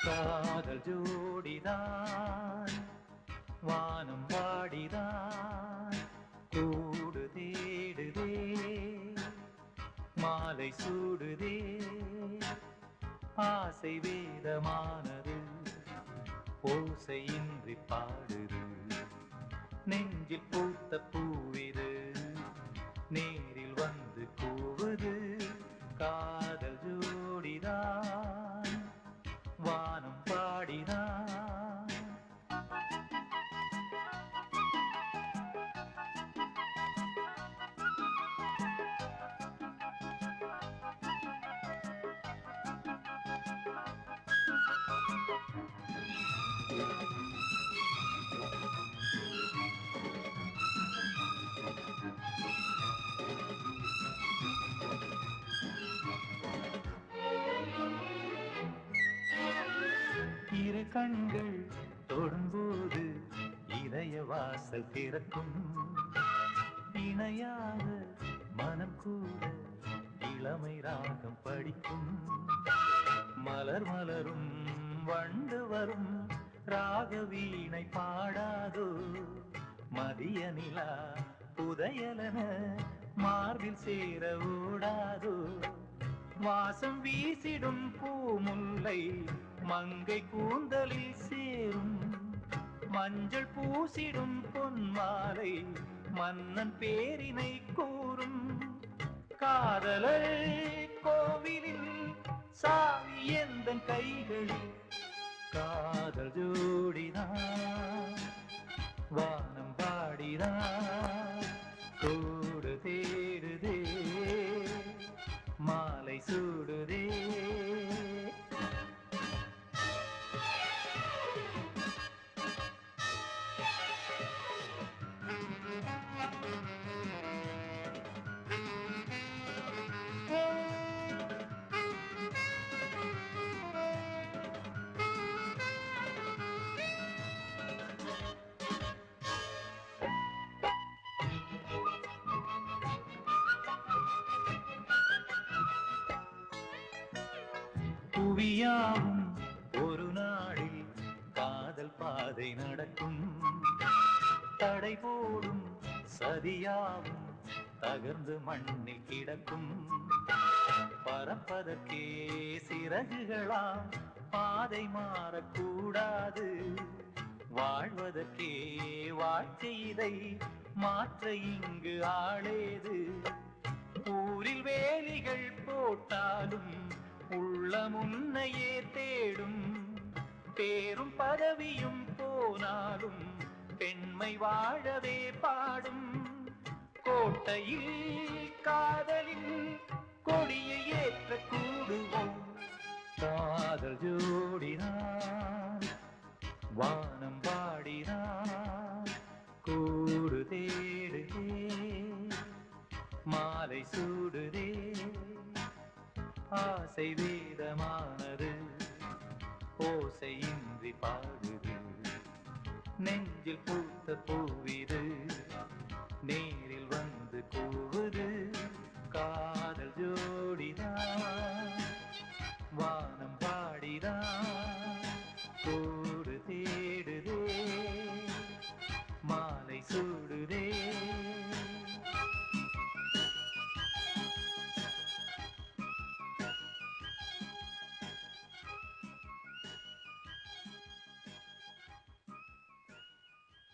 காதல் ஜோடிதான் வானம் வாடிதான் கூடு தேடுதே மாலை சூடுதே ஆசை வேதமானது ஓசையின்றி பாடுது நெஞ்சில் பூத்த பூவிது நேரில் வந்து கூவுது காதல் ஜோடிதான் வானம் பாடினான் இரு கண்கள் தொடும்போது இதய வாசல் திறக்கும் இணையாக மனம் கூட இளமை ராகம் படிக்கும் மலர் மலரும் வண்டு வரும் ராக வீணை பாடாதோ மதிய நிலா புதையலன மார்பில் சேர ஓடாதோ வாசம் வீசிடும் பூமுல்லை மங்கை கூந்தலில் சேரும் மஞ்சள் பூசிடும் பொன்மாலை மன்னன் பேரினை கூறும் காதலர் கோவிலில் சாவி எந்தன் கைகளில் காதல் ஜோடிதான் வானம் பாடிதான் கூடு தேடுதே மாலை சூடுதே புவியாவும் ஒரு நாளில் காதல் பாதை நடக்கும் தடை போடும் சதியாவும் தகர்ந்து மண்ணில் கிடக்கும் பறப்பதற்கே சிறகுகளாம் பாதை மாறக்கூடாது வாழ்வதற்கே வாழ்க்கை இதை மாற்ற இங்கு ஆளேது ஊரில் வேலிகள் போட்டாலும் உள்ள முன்னையே தேடும் பேரும் பதவியும் போனாலும் பெண்மை வாழவே பாடும் கோட்டையில் காதலில் கொடியை ஏற்ற கூடுவோம் காதல் ஜோடினான் வானம் பாடினான் கூடு தேடுதே மாலை சூடுதே ஆசை வேதமானது ஓசையின்றி பாடுது நெஞ்சில் பூத்த பூவிது நேரில் வந்து கூவுது காதல் ஜோடிதான்